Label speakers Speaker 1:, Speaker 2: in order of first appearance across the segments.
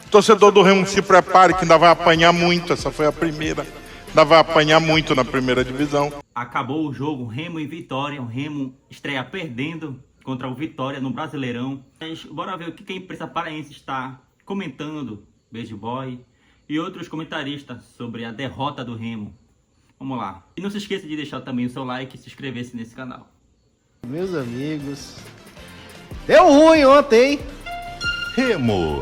Speaker 1: Torcedor do Remo, se prepare que ainda vai apanhar muito. Essa foi a primeira. Ainda vai apanhar muito na primeira divisão.
Speaker 2: Acabou o jogo, Remo e Vitória. O Remo estreia perdendo contra o Vitória no Brasileirão. Mas bora ver o que a imprensa paraense está comentando, Beijo Boy e outros comentaristas sobre a derrota do Remo. Vamos lá. E não se esqueça de deixar também o seu like e se inscrever-se nesse canal.
Speaker 3: Meus amigos, deu ruim ontem, hein?
Speaker 1: Remo.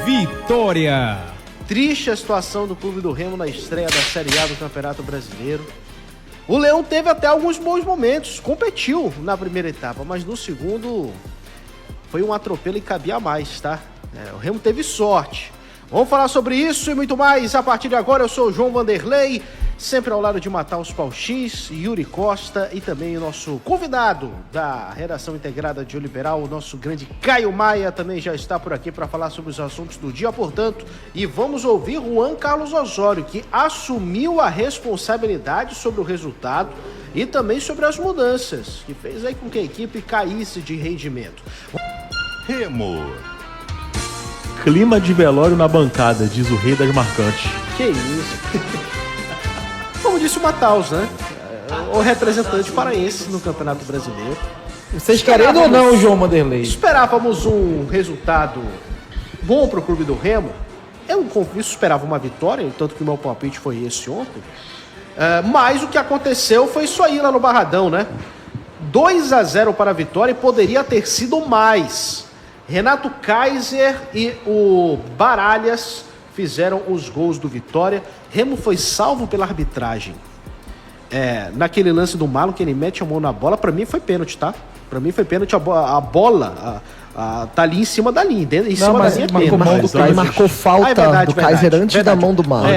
Speaker 4: Vitória.
Speaker 3: Triste a situação do clube do Remo na estreia da Série A do Campeonato Brasileiro. O Leão teve até alguns bons momentos, competiu na primeira etapa, mas no segundo foi um atropelo e cabia mais, tá? O Remo teve sorte. Vamos falar sobre isso e muito mais a partir de agora. Eu sou o João Vanderlei, sempre ao lado de Mataus Pauxis, Yuri Costa e também o nosso convidado da redação integrada de O Liberal, o nosso grande Caio Maia, também já está por aqui para falar sobre os assuntos do dia, portanto, e vamos ouvir Juan Carlos Osório, que assumiu a responsabilidade sobre o resultado e também sobre as mudanças, que fez aí com que a equipe caísse de rendimento.
Speaker 1: Remo.
Speaker 5: Clima de velório na bancada, diz o rei das marcantes.
Speaker 3: Que isso? Como disse o Mataus, né? O representante paraense no Campeonato Brasileiro.
Speaker 6: Vocês querendo ou não, João Vanderlei?
Speaker 3: Esperávamos um resultado bom para o clube do Remo. Eu, com isso, esperava uma vitória, tanto que o meu palpite foi esse ontem. Mas o que aconteceu foi isso aí lá no Barradão, né? 2-0 para a vitória e poderia ter sido mais. Renato Kaiser e o Baralhas fizeram os gols do Vitória. Remo foi salvo pela arbitragem. Naquele lance do Marlon, que ele mete a mão na bola, pra mim foi pênalti, tá? Pra mim foi pênalti, a bola tá ali em cima da linha, em cima da linha
Speaker 6: Ele marcou falta do Kaiser antes da mão do Marlon.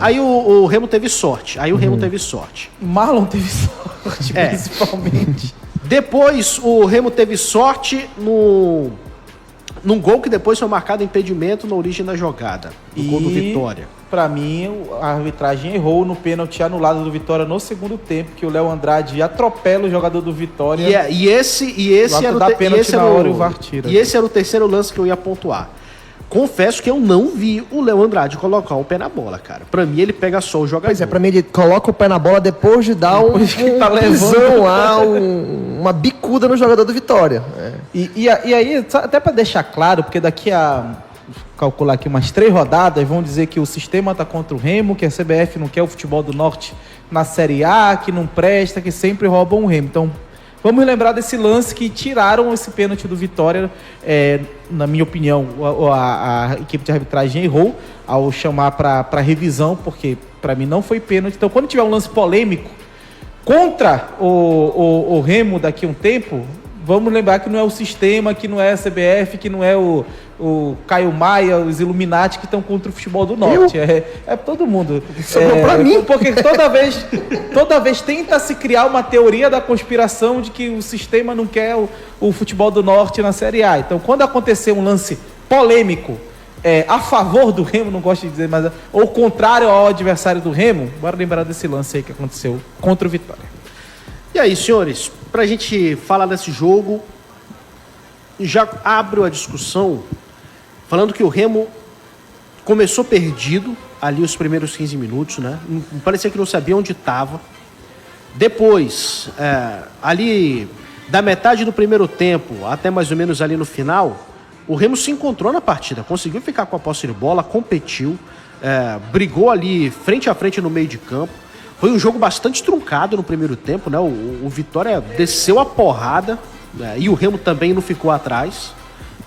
Speaker 3: Aí o Remo teve sorte.
Speaker 6: Marlon teve sorte, principalmente.
Speaker 3: Depois o Remo teve sorte num gol que depois foi marcado impedimento na origem da jogada. O gol do Vitória.
Speaker 6: Pra mim, a arbitragem errou no pênalti anulado do Vitória no segundo tempo, que o Léo Andrade atropela o jogador do Vitória.
Speaker 3: E esse era o terceiro lance que eu ia pontuar. Confesso que eu não vi o Léo Andrade colocar o pé na bola, cara. Pra mim, ele pega só o jogador.
Speaker 6: Pois é, pra mim ele coloca o pé na bola depois de dar uma bicuda no jogador do Vitória. E aí, até pra deixar claro, porque daqui a... calcular aqui umas 3 rodadas, vão dizer que o sistema tá contra o Remo, que a CBF não quer o futebol do Norte na Série A, que não presta, que sempre roubam o Remo. Então, vamos lembrar desse lance que tiraram esse pênalti do Vitória. Na minha opinião, a equipe de arbitragem errou ao chamar para revisão, porque para mim não foi pênalti. Então, quando tiver um lance polêmico contra o Remo daqui a um tempo, vamos lembrar que não é o sistema, que não é a CBF, que não é o Caio Maia, os Illuminati que estão contra o futebol do Norte. É todo mundo.
Speaker 3: Pra mim.
Speaker 6: Porque toda vez tenta se criar uma teoria da conspiração de que o sistema não quer o futebol do Norte na Série A. Então, quando acontecer um lance polêmico a favor do Remo, não gosto de dizer, mas ou contrário ao adversário do Remo, bora lembrar desse lance aí que aconteceu contra o Vitória.
Speaker 3: E aí, senhores, pra gente falar desse jogo, já abro a discussão falando que o Remo começou perdido ali os primeiros 15 minutos, né? Parecia que não sabia onde estava. Depois, ali da metade do primeiro tempo até mais ou menos ali no final, o Remo se encontrou na partida, conseguiu ficar com a posse de bola, competiu, brigou ali frente a frente no meio de campo. Foi um jogo bastante truncado no primeiro tempo, né? O Vitória desceu a porrada, e o Remo também não ficou atrás.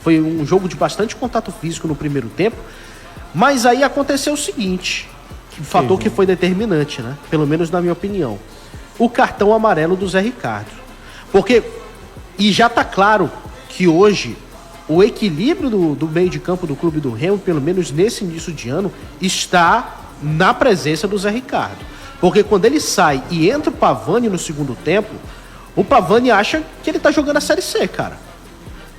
Speaker 3: Foi um jogo de bastante contato físico no primeiro tempo. Mas aí aconteceu o seguinte, o fator que foi determinante, né? Pelo menos na minha opinião. O cartão amarelo do Zé Ricardo. E já tá claro que hoje o equilíbrio do meio de campo do clube do Remo, pelo menos nesse início de ano, está na presença do Zé Ricardo. Porque quando ele sai e entra o Pavani no segundo tempo, o Pavani acha que ele tá jogando a Série C, cara.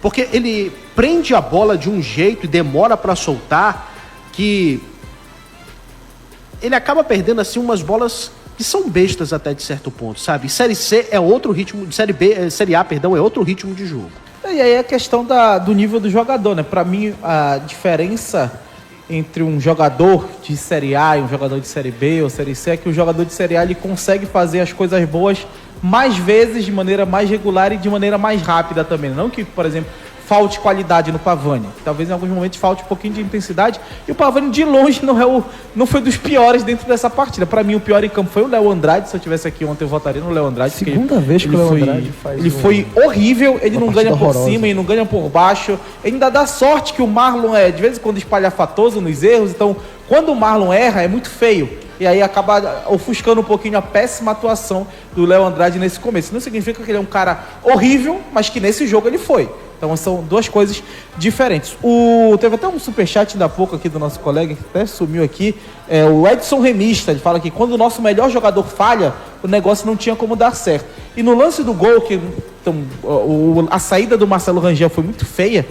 Speaker 3: Porque ele prende a bola de um jeito e demora pra soltar, que ele acaba perdendo assim umas bolas que são bestas até de certo ponto, sabe? Série C é outro ritmo, Série A, é outro ritmo de jogo.
Speaker 6: E aí é a questão do nível do jogador, né? Pra mim, a diferença entre um jogador de Série A e um jogador de Série B ou Série C é que o jogador de Série A ele consegue fazer as coisas boas mais vezes, de maneira mais regular e de maneira mais rápida também. Não que, por exemplo, falte qualidade no Pavani. Talvez em alguns momentos falte um pouquinho de intensidade. E o Pavani, de longe, não foi dos piores dentro dessa partida. Para mim, o pior em campo foi o Léo Andrade. Se eu tivesse aqui ontem, eu votaria no Léo Andrade.
Speaker 7: Segunda vez que o Léo Andrade faz.
Speaker 6: Ele foi horrível. Ele não ganha por cima, ele não ganha por baixo. Ele ainda dá sorte que o Marlon de vez em quando, espalhafatoso nos erros. Então, quando o Marlon erra, é muito feio. E aí acaba ofuscando um pouquinho a péssima atuação do Léo Andrade nesse começo. Não significa que ele é um cara horrível, mas que nesse jogo ele foi. Então são duas coisas diferentes. Teve até um superchat ainda há pouco aqui do nosso colega, que até sumiu aqui. O Edson Remista, ele fala que quando o nosso melhor jogador falha, o negócio não tinha como dar certo. E no lance do gol, a saída do Marcelo Rangel foi muito feia,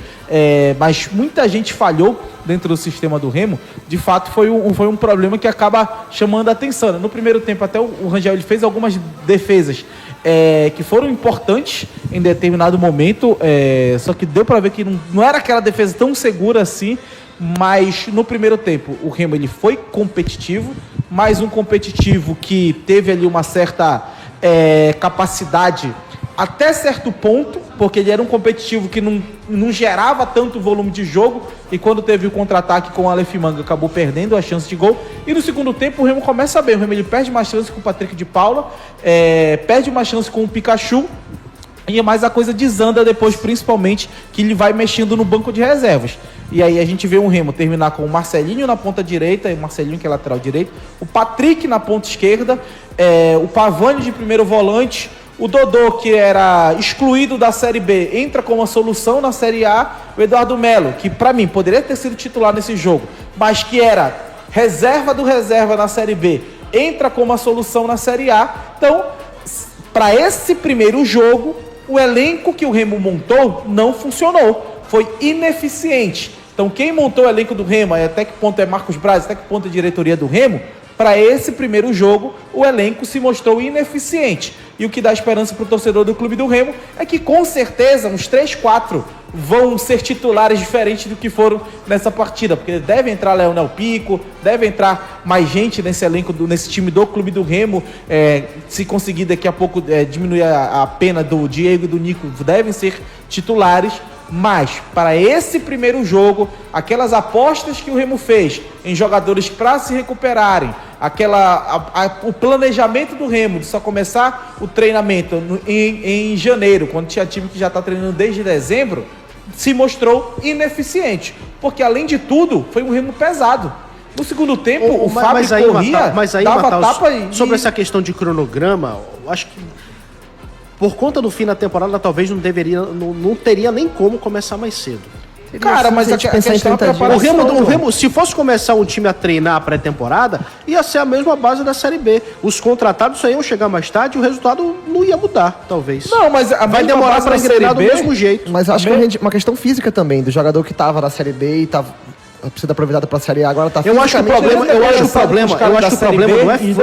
Speaker 6: mas muita gente falhou dentro do sistema do Remo. De fato, foi um problema que acaba chamando a atenção. No primeiro tempo, até o Rangel ele fez algumas defesas que foram importantes em determinado momento, só que deu para ver que não era aquela defesa tão segura assim. Mas no primeiro tempo o Remo ele foi competitivo, mais um competitivo que teve ali uma certa capacidade até certo ponto, porque ele era um competitivo que não gerava tanto volume de jogo, e quando teve o contra-ataque com o Aleph Manga acabou perdendo a chance de gol. E no segundo tempo o Remo começa bem, o Remo ele perde uma chance com o Patrick de Paula, perde uma chance com o Pikachu, e mais a coisa desanda depois, principalmente que ele vai mexendo no banco de reservas. E aí a gente vê o Remo terminar com o Marcelinho na ponta direita, e o Marcelinho que é lateral direito, o Patrick na ponta esquerda, o Pavani de primeiro volante, o Dodô, que era excluído da Série B, entra como uma solução na Série A, o Eduardo Melo, que para mim poderia ter sido titular nesse jogo, mas que era reserva do reserva na Série B, entra como uma solução na Série A. Então, para esse primeiro jogo, o elenco que o Remo montou não funcionou, foi ineficiente. Então quem montou o elenco do Remo, até que ponto é Marcos Braz, até que ponto é a diretoria do Remo, para esse primeiro jogo o elenco se mostrou ineficiente. E o que dá esperança para o torcedor do clube do Remo é que com certeza uns 3, 4 vão ser titulares diferentes do que foram nessa partida, porque deve entrar Leonel Pico, deve entrar mais gente nesse elenco, nesse time do clube do Remo, se conseguir daqui a pouco diminuir a pena do Diego e do Nico, devem ser titulares. Mas, para esse primeiro jogo, aquelas apostas que o Remo fez em jogadores para se recuperarem, o planejamento do Remo de só começar o treinamento em janeiro, quando tinha time que já está treinando desde dezembro, se mostrou ineficiente. Porque, além de tudo, foi um Remo pesado. No segundo tempo, o Fábio corria, dava tapa
Speaker 3: sobre essa questão de cronograma, eu acho que por conta do fim da temporada, talvez não teria nem como começar mais cedo.
Speaker 6: Cara, mas a questão
Speaker 3: o Remo, se fosse começar um time a treinar a pré-temporada, ia ser a mesma base da Série B. Os contratados só iam chegar mais tarde e o resultado não ia mudar, talvez.
Speaker 6: Não, mas vai demorar para engrenar do mesmo jeito.
Speaker 7: Mas acho que é uma questão física também, do jogador que tava na Série B e tava sendo aproveitado para a Série A, agora tá
Speaker 3: eu acho que o problema não é físico.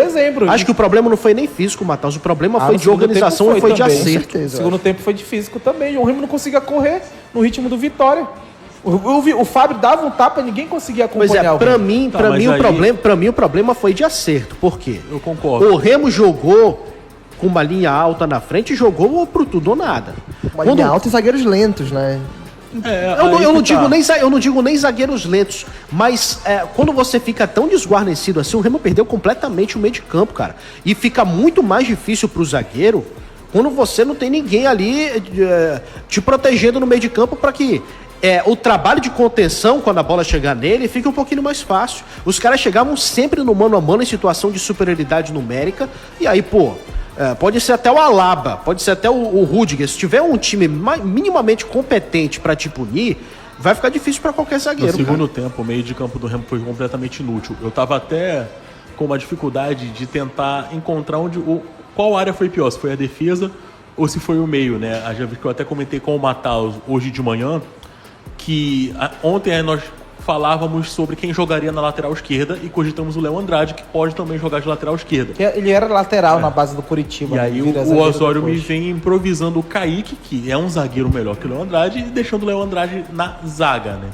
Speaker 3: Acho que o problema não foi nem físico, Matheus. O problema foi de organização e foi de acerto.
Speaker 6: No segundo tempo foi de físico também. O Remo não conseguia correr no ritmo do Vitória. O Fábio dava um tapa, ninguém conseguia acompanhar.
Speaker 3: Pois para mim o problema foi de acerto. Por quê?
Speaker 5: Eu concordo.
Speaker 3: O Remo jogou com uma linha alta na frente e jogou pro tudo ou nada.
Speaker 7: Uma linha alta e zagueiros lentos, né?
Speaker 3: Eu não digo nem zagueiros lentos, mas quando você fica tão desguarnecido assim, o Remo perdeu completamente o meio de campo, cara. E fica muito mais difícil pro zagueiro quando você não tem ninguém ali te protegendo no meio de campo para que o trabalho de contenção, quando a bola chegar nele, fica um pouquinho mais fácil. Os caras chegavam sempre no mano a mano em situação de superioridade numérica, e aí, pode ser até o Alaba, pode ser até o Rudiger. Se tiver um time minimamente competente para te punir, vai ficar difícil para qualquer zagueiro.
Speaker 5: No segundo tempo, o meio de campo do Remo foi completamente inútil. Eu tava até com uma dificuldade de tentar encontrar qual área foi pior, se foi a defesa ou se foi o meio, né? Já vi que eu até comentei com o Matheus hoje de manhã, que ontem nós falávamos sobre quem jogaria na lateral esquerda e cogitamos o Léo Andrade, que pode também jogar de lateral esquerda.
Speaker 6: Ele era lateral na base do Curitiba.
Speaker 5: E aí o Osório me vem improvisando o Kaique, que é um zagueiro melhor que o Léo Andrade, e deixando o Léo Andrade na zaga, né?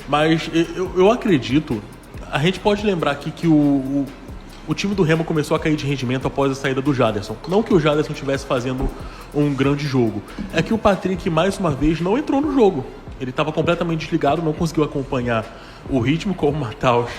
Speaker 5: Mas eu acredito, a gente pode lembrar aqui que o time do Remo começou a cair de rendimento após a saída do Jaderson. Não que o Jaderson estivesse fazendo um grande jogo, é que o Patrick, mais uma vez, não entrou no jogo. Ele estava completamente desligado, não conseguiu acompanhar o ritmo, como o Matheus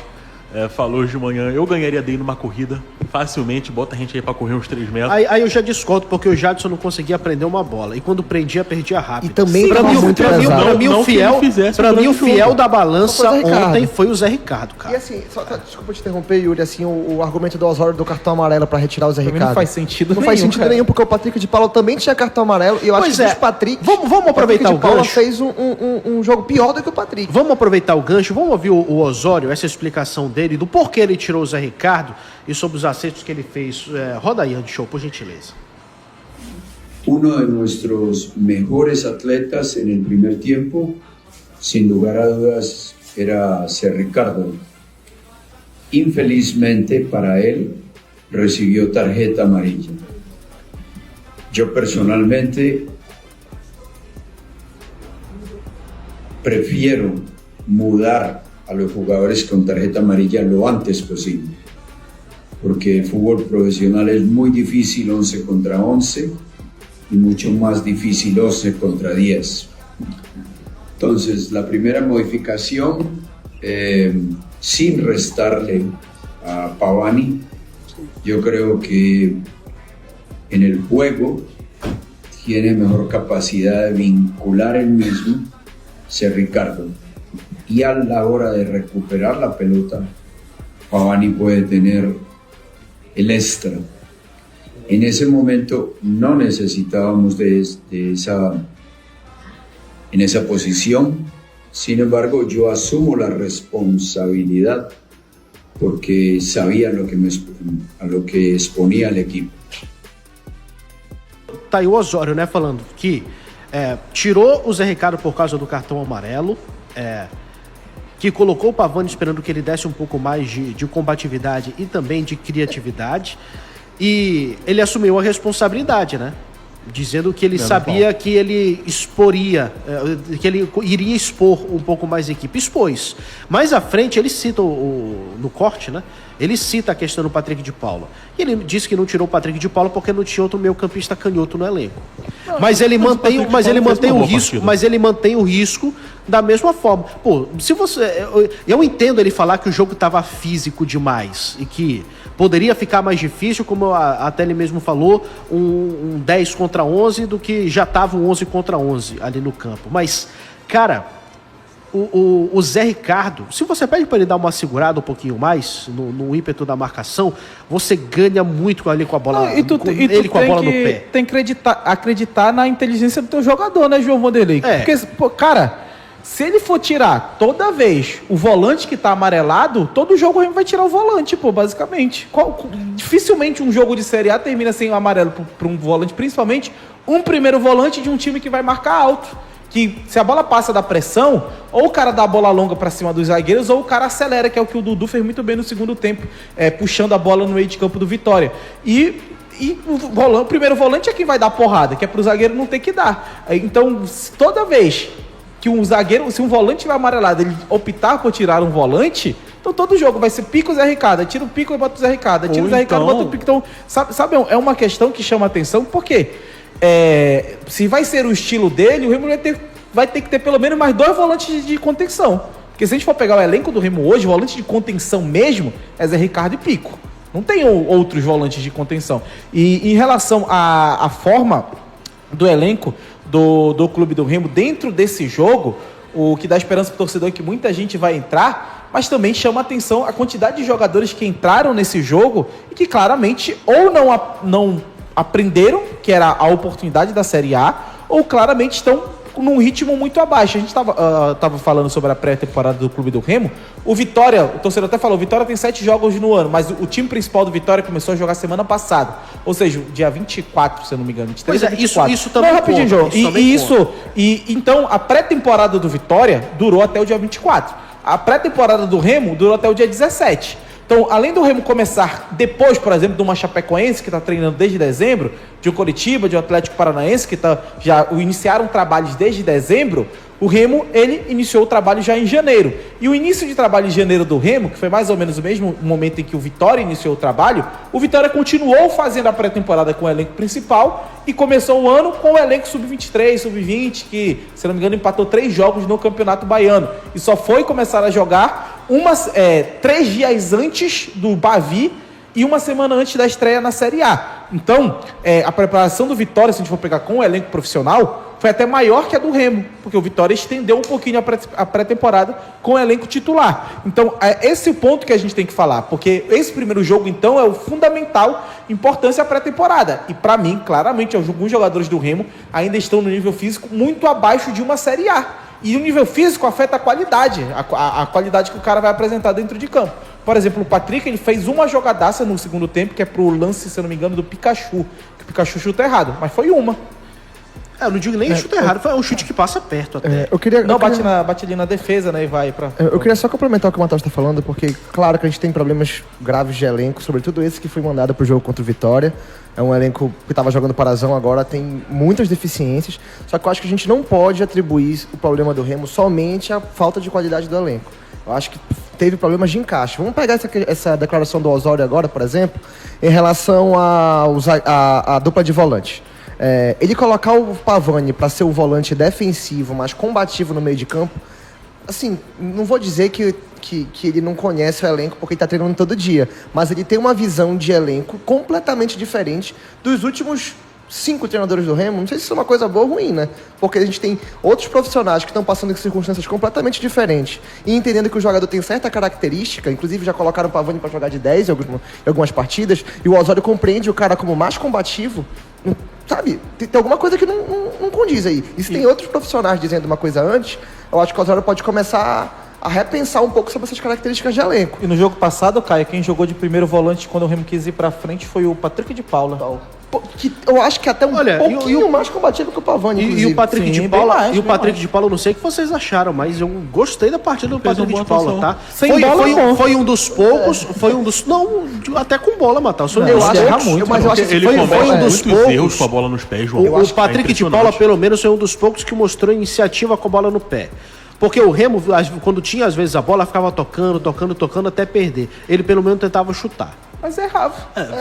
Speaker 5: falou hoje de manhã. Eu ganharia dele numa corrida, facilmente, bota a gente aí pra correr uns 3 metros.
Speaker 3: Aí eu já discordo, porque o Jadson não conseguia prender uma bola. E quando prendia, perdia rápido.
Speaker 7: E também
Speaker 3: pra mim,
Speaker 7: muito
Speaker 3: pra mim, o fiel da balança
Speaker 7: Foi o Zé Ricardo.
Speaker 3: ontem foi o Zé Ricardo, cara.
Speaker 7: E assim, desculpa te interromper, Yuri, assim, o argumento do Osório do cartão amarelo pra retirar o Zé Ricardo.
Speaker 6: Não faz sentido
Speaker 7: Não faz sentido nenhum, porque o Patrick de Paula também tinha cartão amarelo, e eu acho que o Patrick...
Speaker 3: Vamos aproveitar o
Speaker 7: Paula
Speaker 3: gancho.
Speaker 7: fez um jogo pior do que o Patrick.
Speaker 3: Vamos aproveitar o gancho, vamos ouvir o Osório, essa explicação dele, do porquê ele tirou o Zé Ricardo e sobre os acertos que ele fez. Roda aí, Andy Show, por gentileza.
Speaker 8: Uno de nuestros mejores atletas en el primer tiempo, sin lugar a dudas, era Zé Ricardo. Infelizmente para él, recibió tarjeta amarilla. Yo personalmente prefiero mudar a los jugadores con tarjeta amarilla lo antes posible, porque el fútbol profesional es muy difícil 11 contra 11 y mucho más difícil 11 contra 10. Entonces, la primera modificación, sin restarle a Pavani, yo creo que en el juego tiene mejor capacidad de vincular el mismo Zé Ricardo. Y a la hora de recuperar la pelota, Pavani puede tener el extra. En ese momento no necesitábamos en esa posición. Sin embargo, yo asumo la responsabilidad porque sabía a lo que exponía el equipo.
Speaker 3: Tá aí o Osório, né, falando que tirou o Zé Ricardo por causa do cartão amarelo, que colocou o Pavani esperando que ele desse um pouco mais de combatividade e também de criatividade, e ele assumiu a responsabilidade, né? Dizendo que ele sabia que ele exporia, que ele iria expor um pouco mais a equipe. Expôs. Mais à frente, ele cita no corte, né? Ele cita a questão do Patrick de Paula. E ele disse que não tirou o Patrick de Paula porque não tinha outro meio-campista canhoto no elenco. Mas ele mantém o risco da mesma forma. Pô, se você... Eu entendo ele falar que o jogo estava físico demais e que poderia ficar mais difícil, como até ele mesmo falou, um 10 contra 11 do que já estava um 11 contra 11 ali no campo. Mas, cara, o Zé Ricardo, se você pede para ele dar uma segurada um pouquinho mais no ímpeto da marcação, você ganha muito ali com a bola, com a bola no pé.
Speaker 6: Tem que acreditar na inteligência do teu jogador, né, João Vanderlei? Porque, pô, cara, se ele for tirar toda vez o volante que tá amarelado, todo jogo ele vai tirar o volante, pô, basicamente. Dificilmente um jogo de Série A termina sem o amarelo para um volante, principalmente um primeiro volante de um time que vai marcar alto. Que se a bola passa da pressão, ou o cara dá a bola longa pra cima dos zagueiros, ou o cara acelera, que é o que o Dudu fez muito bem no segundo tempo, puxando a bola no meio de campo do Vitória. E o primeiro volante é quem vai dar porrada, que é pro zagueiro não ter que dar. Então, toda vez que um zagueiro, se um volante tiver amarelado, ele optar por tirar um volante, então todo jogo vai ser pico Zé Ricardo, tira o pico e bota o Zé Ricardo, tira o Zé Ricardo e bota o pico. Então, sabe, é uma questão que chama atenção, porque se vai ser o estilo dele, o Remo vai ter que ter pelo menos mais 2 volantes de contenção. Porque se a gente for pegar o elenco do Remo hoje, volante de contenção mesmo é Zé Ricardo e Pico. Não tem outros volantes de contenção. E em relação à forma do elenco do clube do Remo dentro desse jogo, o que dá esperança pro torcedor é que muita gente vai entrar, mas também chama atenção a quantidade de jogadores que entraram nesse jogo e que claramente ou não aprenderam que era a oportunidade da Série A, ou claramente estão num ritmo muito abaixo. A gente tava falando sobre a pré-temporada do Clube do Remo. O Vitória, o torcedor até falou, o Vitória tem 7 jogos no ano, mas o time principal do Vitória começou a jogar semana passada. Ou seja, dia 24, se eu não me engano, 23
Speaker 3: pois
Speaker 6: 24.
Speaker 3: Isso também
Speaker 6: rapidinho,
Speaker 3: conta,
Speaker 6: João. Então, a pré-temporada do Vitória durou até o dia 24. A pré-temporada do Remo durou até o dia 17. Então, além do Remo começar depois, por exemplo, de uma Chapecoense, que está treinando desde dezembro, de um Coritiba, de um Atlético Paranaense, que já iniciaram trabalhos desde dezembro, o Remo, ele iniciou o trabalho já em janeiro. E o início de trabalho em janeiro do Remo, que foi mais ou menos o mesmo momento em que o Vitória iniciou o trabalho, o Vitória continuou fazendo a pré-temporada com o elenco principal e começou o ano com o elenco sub-23, sub-20, que, se não me engano, empatou 3 jogos no Campeonato Baiano. E só foi começar a jogar 3 dias antes do Bavi e uma semana antes da estreia na Série A. Então, a preparação do Vitória, se a gente for pegar com o elenco profissional, foi até maior que a do Remo, porque o Vitória estendeu um pouquinho a pré-temporada com o elenco titular. Então, é esse o ponto que a gente tem que falar, porque esse primeiro jogo, então, é o fundamental importância da pré-temporada. E, para mim, claramente, alguns jogadores do Remo ainda estão no nível físico muito abaixo de uma Série A. E o nível físico afeta a qualidade, a qualidade que o cara vai apresentar dentro de campo. Por exemplo, o Patrick, ele fez uma jogadaça no segundo tempo, que é pro lance, se eu não me engano, do Pikachu. Que o Pikachu chuta errado, mas foi uma.
Speaker 3: Eu não digo nem chute errado, foi um chute que passa perto até.
Speaker 6: Bate ali na defesa, né, e vai pra...
Speaker 7: Eu queria só complementar o que o Matheus está falando, porque claro que a gente tem problemas graves de elenco, sobretudo esse que foi mandado pro jogo contra o Vitória. É um elenco que estava jogando Parazão agora, tem muitas deficiências, só que eu acho que a gente não pode atribuir o problema do Remo somente à falta de qualidade do elenco. Eu acho que teve problemas de encaixe. Vamos pegar essa declaração do Osório agora, por exemplo, em relação à dupla de volante. Ele colocar o Pavani para ser um volante defensivo, mas combativo no meio de campo, assim, não vou dizer que ele não conhece o elenco porque ele está treinando todo dia, mas ele tem uma visão de elenco completamente diferente dos últimos 5 treinadores do Remo. Não sei se isso é uma coisa boa ou ruim, né? Porque a gente tem outros profissionais que estão passando em circunstâncias completamente diferentes e entendendo que o jogador tem certa característica, inclusive já colocaram o Pavani para jogar de 10 em algumas partidas, e o Osório compreende o cara como mais combativo. Sabe, tem alguma coisa que não condiz aí. E se tem outros profissionais dizendo uma coisa antes, eu acho que o Osório pode começar a repensar um pouco sobre essas características de elenco.
Speaker 6: E no jogo passado, Caio, quem jogou de primeiro volante quando o Remo quis ir pra frente foi o Patrick de Paula.
Speaker 7: Que eu acho que até pouquinho mais combativo que o Pavani,
Speaker 3: e o Patrick de Paula, Patrick de Paula, eu não sei o que vocês acharam, mas eu gostei da partida do Patrick de Paula, tá? Foi um dos poucos, não, até com bola, Matheus.
Speaker 5: Ele comete muitos erros com a bola nos pés, João.
Speaker 3: O Patrick de Paula, pelo menos, foi um dos poucos que mostrou iniciativa com a bola no pé. Porque o Remo, quando tinha às vezes a bola, ficava tocando até perder. Ele pelo menos tentava chutar.
Speaker 6: Mas errava.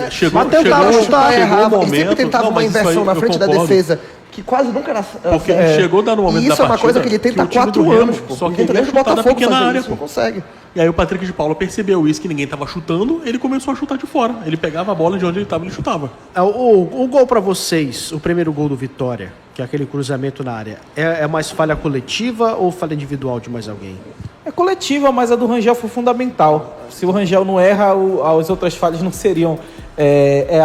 Speaker 5: Chegou um
Speaker 7: momento... Ele sempre tentava uma inversão na frente da defesa, que quase nunca era...
Speaker 5: Porque chegou a dar no momento da partida...
Speaker 7: Isso é uma coisa que ele tenta há 4 anos, pô.
Speaker 5: Só que ele tenta chutar na pequena área, pô.
Speaker 7: Não consegue.
Speaker 5: E aí o Patrick de Paula percebeu isso, que ninguém tava chutando, ele começou a chutar de fora. Ele pegava a bola de onde ele tava, ele chutava.
Speaker 3: O gol pra vocês, o primeiro gol do Vitória, que é aquele cruzamento na área, é mais falha coletiva ou falha individual de mais alguém?
Speaker 6: É coletiva, mas a do Rangel foi fundamental. Se o Rangel não erra, as outras falhas não seriam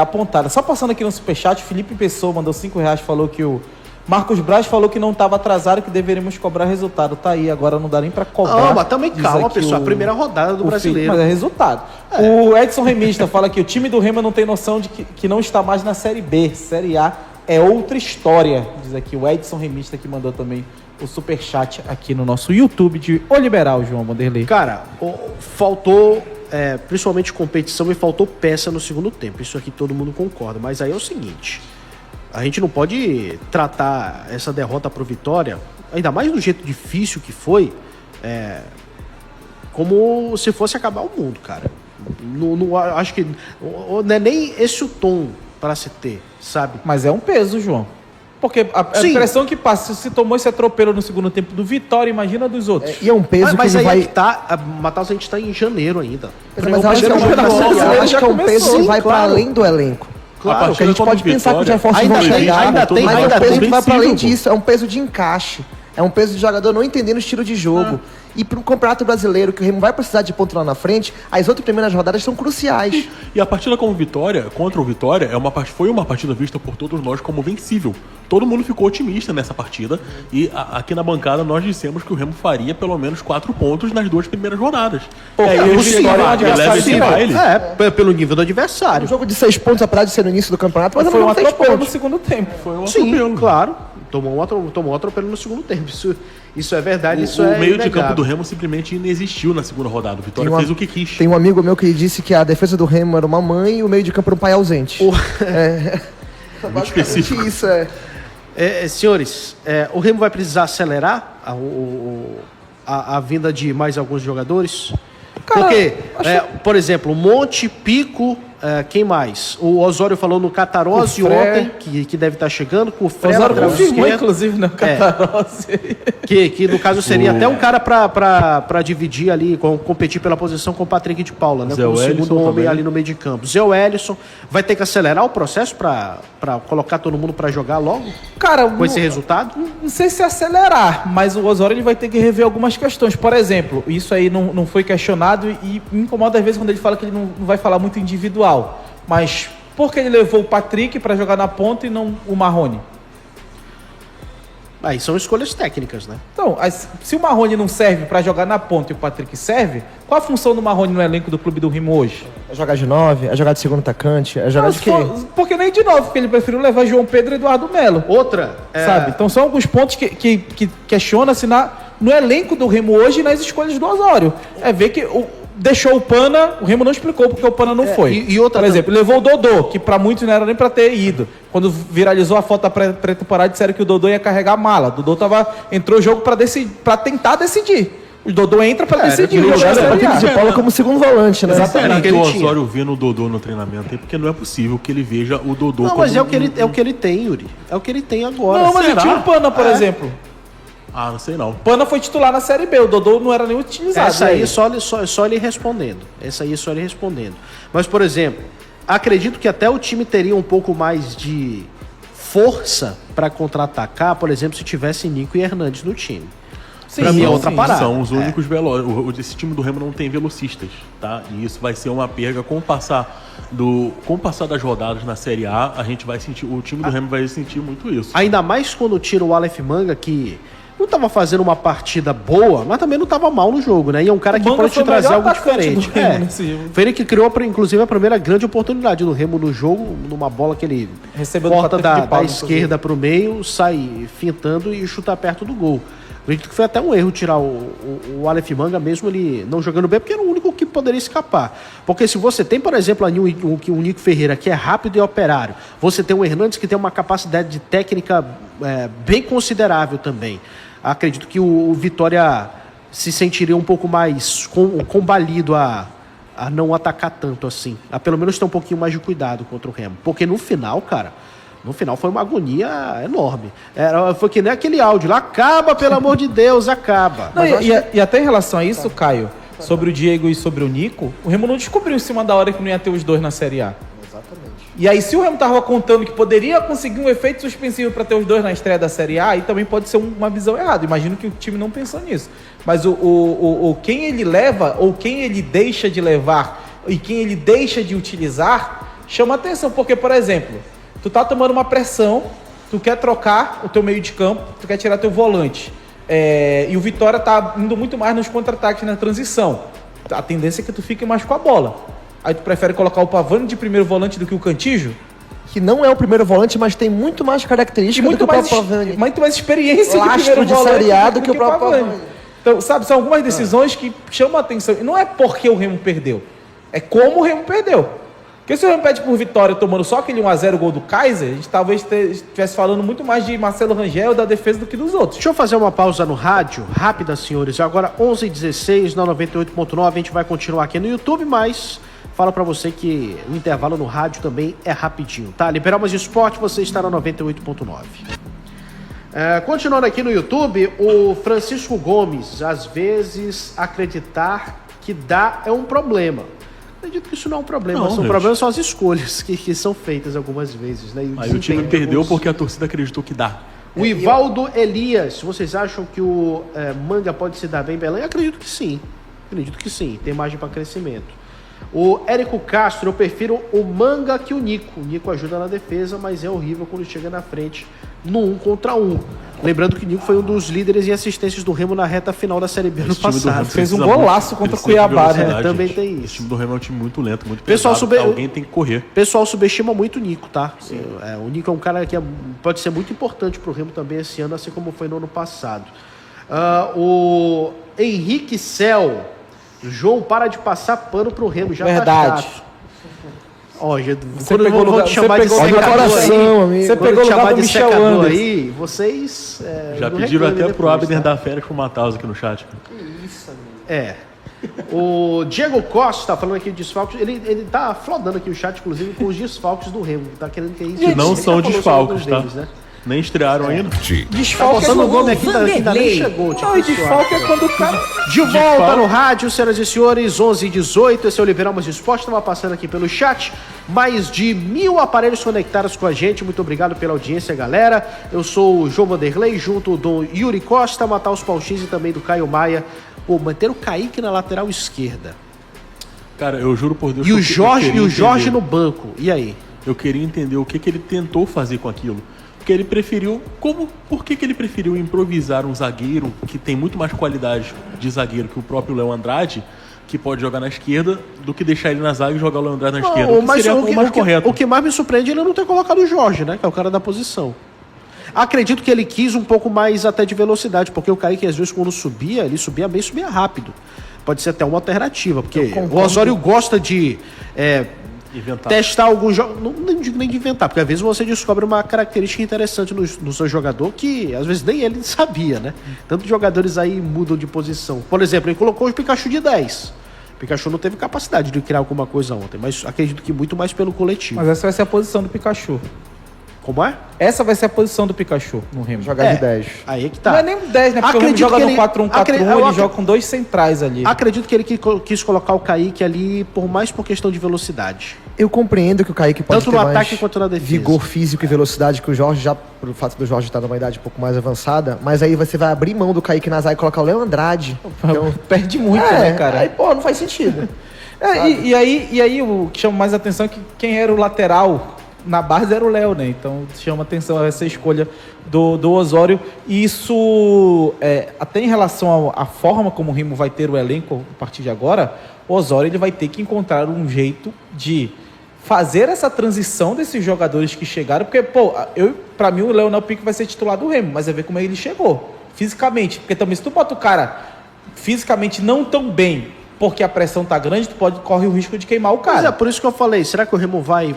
Speaker 6: apontadas. Só passando aqui no superchat, o Felipe Pessoa mandou R$5, falou que o Marcos Braz falou que não estava atrasado, que deveríamos cobrar resultado. Tá aí, agora não dá nem para cobrar.
Speaker 3: Não, mas também calma, pessoal. A primeira rodada do Brasileiro.
Speaker 6: Mas é resultado. O Edson Remista fala que o time do Remo não tem noção de que não está mais na Série B. Série A é outra história. Diz aqui o Edson Remista, que mandou também o superchat aqui no nosso YouTube de O Liberal, João Vanderlei.
Speaker 3: Cara, faltou principalmente competição e faltou peça no segundo tempo. Isso aqui todo mundo concorda. Mas aí é o seguinte... A gente não pode tratar essa derrota pro Vitória, ainda mais do jeito difícil que foi, como se fosse acabar o mundo, cara. Acho que não é nem esse o tom para se ter, sabe?
Speaker 6: Mas é um peso, João. Porque a impressão que passa, se tomou esse atropelo no segundo tempo do Vitória, imagina dos outros.
Speaker 7: E é um peso
Speaker 3: mas
Speaker 7: que
Speaker 3: aí
Speaker 7: vai...
Speaker 3: Matheus, a gente tá em janeiro ainda.
Speaker 7: Mas acho que é um peso que vai para além do elenco. Claro, porque a gente pode pensar que os reforços vão chegar, mas é um peso que vai para além disso, é um peso de encaixe, é um peso de jogador não entendendo o estilo de jogo. E para um campeonato brasileiro, que o Remo vai precisar de ponto lá na frente, as outras primeiras rodadas são cruciais.
Speaker 5: E a partida contra o Vitória, foi uma partida vista por todos nós como vencível. Todo mundo ficou otimista nessa partida. E aqui na bancada nós dissemos que o Remo faria pelo menos 4 pontos nas 2 primeiras rodadas.
Speaker 3: Pelo nível do adversário.
Speaker 7: Um jogo de 6 pontos, apesar de ser no início do campeonato, mas
Speaker 6: foi um atropelo no segundo tempo.
Speaker 3: Sim, claro. Tomou um atropelo no segundo tempo. Isso é verdade, isso
Speaker 5: O
Speaker 3: é
Speaker 5: meio de campo
Speaker 3: inegável.
Speaker 5: do Remo simplesmente inexistiu na segunda rodada. O Vitória
Speaker 7: Tem
Speaker 5: fez o que quis.
Speaker 7: Tem um amigo meu que disse que a defesa do Remo era uma mãe e o meio de campo era um pai ausente.
Speaker 5: Muito específico.
Speaker 7: Isso
Speaker 3: Senhores, o Remo vai precisar acelerar a vinda de mais alguns jogadores?
Speaker 6: Cara,
Speaker 3: Porque, por exemplo, Monte, Pico, quem mais? O Osório falou no Catarose
Speaker 6: O Fré.
Speaker 3: ontem, que deve estar chegando, com o Fré,
Speaker 6: Osório
Speaker 3: lateral
Speaker 6: confirmou,
Speaker 3: esquerdo,
Speaker 6: inclusive, no Catarose.
Speaker 3: que no caso seria até um cara pra dividir ali, competir pela posição com o Patrick de Paula, né?
Speaker 5: Zé
Speaker 3: Como
Speaker 5: Wellison
Speaker 3: segundo homem
Speaker 5: também.
Speaker 3: ali no meio de campo. Zé Wellison vai ter que acelerar o processo pra colocar todo mundo pra jogar logo,
Speaker 6: Cara,
Speaker 3: com esse resultado?
Speaker 6: não sei se acelerar, mas o Osório ele vai ter que rever algumas questões. Por exemplo, isso aí não foi questionado e me incomoda às vezes quando ele fala que ele não vai falar muito individual. Mas por que ele levou o Patrick para jogar na ponta e não o Marrone?
Speaker 3: Aí são escolhas técnicas, né?
Speaker 6: Então, se o Marrone não serve para jogar na ponta e o Patrick serve, qual a função do Marrone no elenco do Clube do Remo hoje?
Speaker 7: É jogar de 9, é jogar de segundo atacante, é jogar
Speaker 6: Não,
Speaker 7: de quê?
Speaker 6: porque nem de novo, porque ele preferiu levar João Pedro e Eduardo Melo.
Speaker 3: Outra,
Speaker 6: Sabe? Então são alguns pontos que questiona-se no elenco do Remo hoje e nas escolhas do Osório. É ver que deixou o Pana, o Remo não explicou porque o Pana não foi.
Speaker 3: e outra
Speaker 6: Por exemplo, levou o Dodô, que pra muitos não era nem pra ter ido. Quando viralizou a foto da pré-temporada, disseram que o Dodô ia carregar a mala. O Dodô entrou o jogo pra tentar decidir. O Dodô entra pra decidir.
Speaker 7: Ele
Speaker 6: o jogo
Speaker 7: joga
Speaker 6: da
Speaker 7: o
Speaker 6: Série A.
Speaker 7: Patrick de Paula como segundo volante, né?
Speaker 6: Exatamente.
Speaker 5: Será que
Speaker 3: ele
Speaker 5: o
Speaker 3: tinha.
Speaker 5: Osório vê no Dodô no treinamento aí? Porque não é possível que ele veja o Dodô
Speaker 3: Não,
Speaker 5: como
Speaker 3: mas é o que ele tem, Yuri. É o que ele tem agora.
Speaker 6: Não, mas ele
Speaker 5: Será?
Speaker 6: tinha o Pana, por exemplo.
Speaker 5: Ah, não sei não.
Speaker 6: O Pana foi titular na Série B. O Dodô não era nem utilizado.
Speaker 3: Essa aí
Speaker 6: né?
Speaker 3: só ele respondendo. Essa aí só ele respondendo. Mas, por exemplo, acredito que até o time teria um pouco mais de força para contra-atacar, por exemplo, se tivesse Nico e Hernandes no time.
Speaker 6: Sim,
Speaker 3: Pra mim é
Speaker 6: sim,
Speaker 3: outra
Speaker 6: sim.
Speaker 3: parada.
Speaker 5: São os únicos velozes. Esse time do Remo não tem velocistas, tá? E isso vai ser uma perda com o passar das rodadas na Série A. A gente vai sentir, o time do Remo vai sentir muito isso.
Speaker 3: Ainda mais quando tira o Aleph Manga, que não estava fazendo uma partida boa, mas também não estava mal no jogo, né? E é um cara
Speaker 6: O
Speaker 3: que
Speaker 6: Manga
Speaker 3: pode
Speaker 6: foi
Speaker 3: te
Speaker 6: o
Speaker 3: trazer
Speaker 6: melhor
Speaker 3: algo
Speaker 6: atacante
Speaker 3: diferente.
Speaker 6: do Remo nesse jogo.
Speaker 3: Foi ele que criou, inclusive, a primeira grande oportunidade do Remo no jogo, numa bola que ele
Speaker 6: Recebeu do
Speaker 3: corta
Speaker 6: Patrick de
Speaker 3: da
Speaker 6: Paula,
Speaker 3: esquerda para o meio, sai fintando e chuta perto do gol. Acredito que foi até um erro tirar o Aleph Manga, mesmo ele não jogando bem, porque era o único que poderia escapar. Porque se você tem, por exemplo, ali um Nico Ferreira, que é rápido e operário, você tem o Hernandes, que tem uma capacidade de técnica bem considerável também. Acredito que o Vitória se sentiria um pouco mais combalido a não atacar tanto assim. A pelo menos ter um pouquinho mais de cuidado contra o Remo. Porque no final, cara... No final foi uma agonia enorme. Foi que nem aquele áudio lá, acaba, pelo amor de Deus, acaba.
Speaker 6: Não,
Speaker 3: Mas eu acho
Speaker 6: e até em relação a isso, Caio, sobre o Diego e sobre o Nico, o Remo não descobriu em cima da hora que não ia ter os dois na Série A.
Speaker 7: Exatamente.
Speaker 6: E aí, se o Remo tava contando que poderia conseguir um efeito suspensivo para ter os dois na estreia da Série A, aí também pode ser uma visão errada. Imagino que o time não pensou nisso. Mas quem ele leva ou quem ele deixa de levar e quem ele deixa de utilizar chama atenção. Porque, por exemplo, tu tá tomando uma pressão, tu quer trocar o teu meio de campo, tu quer tirar teu volante. E o Vitória tá indo muito mais nos contra-ataques na transição. A tendência é que tu fique mais com a bola. Aí tu prefere colocar o Pavani de primeiro volante do que o Cantígio?
Speaker 7: Que não é o primeiro volante, mas tem muito mais característica do que o próprio Pavani.
Speaker 6: muito mais experiência
Speaker 7: Lastro
Speaker 6: de primeiro
Speaker 7: de
Speaker 6: volante
Speaker 7: Série A do que o próprio
Speaker 6: Pavani.
Speaker 7: Pavani.
Speaker 6: Então, sabe, são algumas decisões que chamam a atenção. E não é porque o Remo perdeu, é como o Remo perdeu. Porque se o Remo pede por vitória tomando só aquele 1-0 gol do Kaiser, a gente talvez estivesse falando muito mais de Marcelo Rangel da defesa do que dos outros.
Speaker 3: Deixa eu fazer uma pausa no rádio, rápida, senhores. Agora 11h16 na 98.9, a gente vai continuar aqui no YouTube, mas falo pra você que o intervalo no rádio também é rapidinho, tá? Liberal Mais Esporte, você está na 98.9. Continuando aqui no YouTube, o Francisco Gomes, às vezes acreditar que dá é um problema. Acredito que isso não é um problema,
Speaker 5: Não,
Speaker 3: são
Speaker 5: gente.
Speaker 3: problemas são as escolhas que são feitas algumas vezes, né? E
Speaker 5: Aí o time
Speaker 3: desempenho
Speaker 5: perdeu
Speaker 3: alguns-
Speaker 5: porque a torcida acreditou que dá.
Speaker 3: O Ivaldo Elias, vocês acham que o Manga pode se dar bem em Belém? Acredito que sim. Acredito que sim, tem margem para crescimento. O Érico Castro, eu prefiro o Manga que o Nico. O Nico ajuda na defesa, mas é horrível quando chega na frente no 1 contra 1. Lembrando que o Nico foi um dos líderes em assistências do Remo na reta final da Série B no
Speaker 5: Esse time do
Speaker 3: passado.
Speaker 5: Remo
Speaker 6: Fez um
Speaker 5: precisa
Speaker 6: golaço
Speaker 5: muito-
Speaker 6: contra o
Speaker 5: precisa de
Speaker 6: Cuiabá, né?
Speaker 5: velocidade,
Speaker 3: Também
Speaker 5: gente.
Speaker 3: tem isso.
Speaker 5: Esse time do Remo é um time muito lento, muito
Speaker 3: Pessoal,
Speaker 5: pesado. Alguém tem que correr.
Speaker 3: O pessoal subestima muito o Nico, tá? O Nico é um cara que pode ser muito importante pro Remo também esse ano, assim como foi no ano passado. O Henrique Cel. João, para de passar pano pro Remo, já
Speaker 6: Verdade.
Speaker 3: tá chato. Ó,
Speaker 6: Você pegou lugar,
Speaker 3: te chamar de
Speaker 6: você pegou
Speaker 3: secador
Speaker 7: coração, amigo.
Speaker 6: Você pegou o lugar do Michel Anderson
Speaker 3: aí, vocês...
Speaker 5: Já
Speaker 3: não
Speaker 5: pediram
Speaker 3: reclamem
Speaker 5: até pro
Speaker 3: depois,
Speaker 5: Abner
Speaker 3: tá?
Speaker 5: dar férias pro Mataus aqui no chat.
Speaker 3: O Diego Costa falando aqui de desfalques, ele tá flodando aqui o chat, inclusive, com os desfalques do Remo. Tá querendo que isso.
Speaker 5: Que não
Speaker 3: Ele
Speaker 5: são
Speaker 3: já falou
Speaker 5: desfalques,
Speaker 3: sobre
Speaker 5: tá?
Speaker 3: alguns deles, né?
Speaker 5: Nem estrearam ainda.
Speaker 6: Desfalque
Speaker 3: Tá
Speaker 6: é
Speaker 3: botando o
Speaker 6: quando
Speaker 3: nome aqui, ainda nem chegou.
Speaker 6: Não, e desfalque é quando o cara...
Speaker 3: De volta no rádio, senhoras e senhores, 11h18, esse é o Liberamos Esporte, estava passando aqui pelo chat, mais de 1000 aparelhos conectados com a gente, muito obrigado pela audiência, galera. Eu sou o João Vanderlei, junto do Yuri Costa, Matheus Pauchins e também do Caio Maia. Pô, manter o Kaique na lateral esquerda.
Speaker 5: Cara, eu juro por Deus
Speaker 3: E
Speaker 5: que
Speaker 3: o Jorge
Speaker 5: entender.
Speaker 3: no banco, e aí?
Speaker 5: Eu queria entender o que ele tentou fazer com aquilo. Porque ele preferiu... Por que ele preferiu improvisar um zagueiro que tem muito mais qualidade de zagueiro que o próprio Léo Andrade, que pode jogar na esquerda, do que deixar ele na zaga e jogar o Léo Andrade na esquerda? O que seria o mais correto.
Speaker 3: O que mais me surpreende é ele não ter colocado o Jorge, né? Que é o cara da posição. Acredito que ele quis um pouco mais até de velocidade, porque o Kaique, às vezes, quando subia, ele subia bem, subia rápido. Pode ser até uma alternativa, porque o Osório gosta de testar alguns jogos. Não digo nem de inventar, porque às vezes você descobre uma característica interessante no seu jogador que às vezes nem ele sabia, né? Tantos jogadores aí mudam de posição. Por exemplo, ele colocou o Pikachu de 10. O Pikachu não teve capacidade de criar alguma coisa ontem, mas acredito que muito mais pelo coletivo.
Speaker 6: Mas essa vai ser a posição do Pikachu.
Speaker 3: Como é?
Speaker 6: Essa vai ser a posição do Pikachu no Remo.
Speaker 7: Jogar de 10.
Speaker 3: Aí é que tá.
Speaker 6: Não é nem 10, né? Porque o Remo joga no 4-1-4-1, ele joga com 2 centrais ali.
Speaker 3: Acredito que ele quis colocar o Kaique ali mais por questão de velocidade.
Speaker 7: Eu compreendo que o Kaique pode
Speaker 3: Tanto
Speaker 7: ter
Speaker 3: no
Speaker 7: mais
Speaker 3: ataque quanto na defesa.
Speaker 7: vigor físico e velocidade que o Jorge, já pelo fato do Jorge estar numa idade um pouco mais avançada, mas aí você vai abrir mão do Kaique na zaga e colocar o Léo Andrade. Então,
Speaker 6: Perde muito, né, cara?
Speaker 7: Aí, pô, não faz sentido.
Speaker 6: E aí o que chama mais atenção é que quem era o lateral na base era o Léo, né? Então chama atenção essa escolha do Osório. E isso, até em relação à forma como o Remo vai ter o elenco a partir de agora, o Osório ele vai ter que encontrar um jeito de fazer essa transição desses jogadores que chegaram, porque, pô, pra mim o Leonel Pico vai ser titular do Remo, mas é ver como ele chegou, fisicamente. Porque também se tu bota o cara fisicamente não tão bem, porque a pressão tá grande, corre o risco de queimar o cara.
Speaker 3: Mas é por isso que eu falei, será que o Remo vai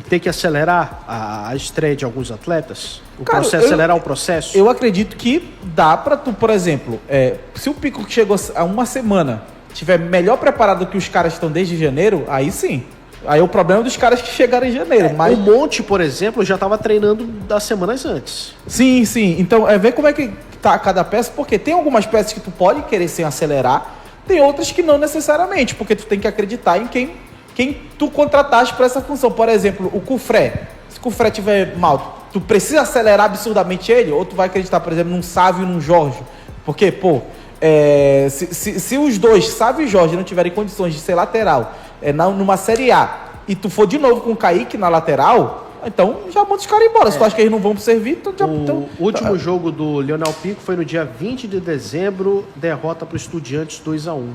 Speaker 3: ter que acelerar a estreia de alguns atletas? Acelerar o processo?
Speaker 6: Eu acredito que dá pra tu, por exemplo, se o Pico que chegou há uma semana tiver melhor preparado que os caras que estão desde janeiro, aí sim. Aí o problema é dos caras que chegaram em janeiro. Mas...
Speaker 3: O Monte, por exemplo, já estava treinando das semanas antes.
Speaker 6: Sim. Então, ver como é que tá cada peça, porque tem algumas peças que tu pode querer sem acelerar, tem outras que não necessariamente, porque tu tem que acreditar em quem tu contrataste para essa função. Por exemplo, o Cufré. Se o Cufré tiver mal, tu precisa acelerar absurdamente ele, ou tu vai acreditar, por exemplo, num Sávio e num Jorge. Porque, pô, se os dois, Sávio e Jorge, não tiverem condições de ser lateral numa Série A, e tu for de novo com o Kaique na lateral, então já manda os caras embora. Se tu acha que eles não vão pro servir, então já...
Speaker 3: O último jogo do Leonel Pico foi no dia 20 de dezembro, derrota pro Estudiantes 2-1.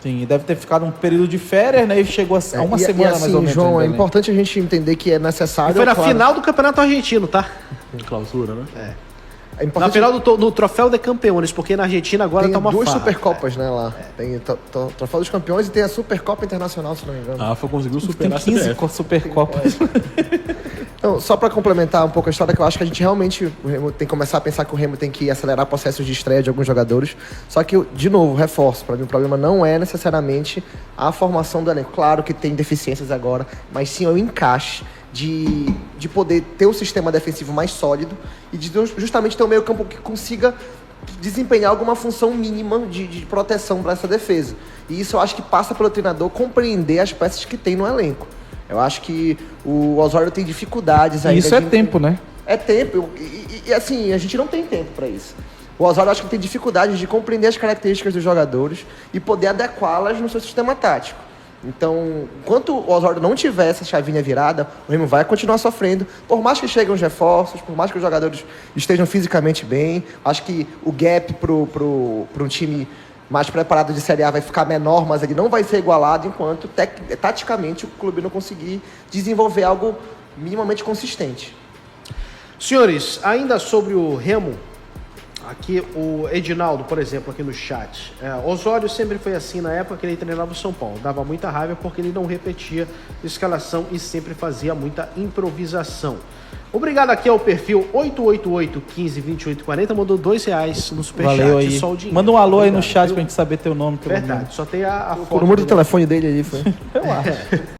Speaker 6: Sim, deve ter ficado um período de férias, né? E chegou a uma semana
Speaker 7: assim,
Speaker 6: mais ou menos.
Speaker 7: João,
Speaker 6: ainda,
Speaker 7: é importante a gente entender que é necessário...
Speaker 3: E foi na final do Campeonato Argentino, tá?
Speaker 5: Em clausura, né?
Speaker 7: É importante...
Speaker 3: Na final do Troféu de Campeões, porque na Argentina agora
Speaker 7: tem
Speaker 3: tá uma
Speaker 7: duas
Speaker 3: farra.
Speaker 7: Supercopas, né, lá. Tem o Troféu dos Campeões e tem a Supercopa Internacional, se não me engano.
Speaker 5: A AFA conseguiu
Speaker 6: Tem
Speaker 5: superar a
Speaker 6: 15
Speaker 5: CBF.
Speaker 6: Supercopas.
Speaker 7: Então, só para complementar um pouco a história, que eu acho que a gente realmente o Remo tem que começar a pensar que o Remo tem que acelerar processos de estreia de alguns jogadores. Só que, de novo, reforço, para mim o problema não é necessariamente a formação do elenco. Claro que tem deficiências agora, mas sim o encaixe de poder ter um sistema defensivo mais sólido e de justamente ter um meio campo que consiga desempenhar alguma função mínima de proteção para essa defesa. E isso eu acho que passa pelo treinador compreender as peças que tem no elenco. Eu acho que o Osório tem dificuldades aí.
Speaker 6: Isso é tempo, né?
Speaker 7: É tempo. E assim, a gente não tem tempo para isso. O Osório acho que tem dificuldades de compreender as características dos jogadores e poder adequá-las no seu sistema tático. Então, enquanto o Osório não tiver essa chavinha virada, o Remo vai continuar sofrendo. Por mais que cheguem os reforços, por mais que os jogadores estejam fisicamente bem, acho que o gap para um time mais preparado de Série A vai ficar menor, mas ele não vai ser igualado enquanto, taticamente, o clube não conseguir desenvolver algo minimamente consistente.
Speaker 3: Senhores, ainda sobre o Remo, Aqui o Edinaldo, por exemplo, aqui no chat. Osório sempre foi assim na época que ele treinava o São Paulo. Dava muita raiva porque ele não repetia escalação e sempre fazia muita improvisação. Obrigado aqui ao perfil 888-15-2840. Mandou R$2 no superchat.
Speaker 6: Valeu aí.
Speaker 3: Só o dinheiro.
Speaker 6: Manda um alô aí no
Speaker 3: Obrigado,
Speaker 6: chat
Speaker 3: viu?
Speaker 6: pra gente saber teu nome. Pelo
Speaker 3: Verdade,
Speaker 6: menos.
Speaker 3: só tem a foto.
Speaker 7: O número do
Speaker 3: dele.
Speaker 7: telefone dele ali foi.
Speaker 6: Eu acho.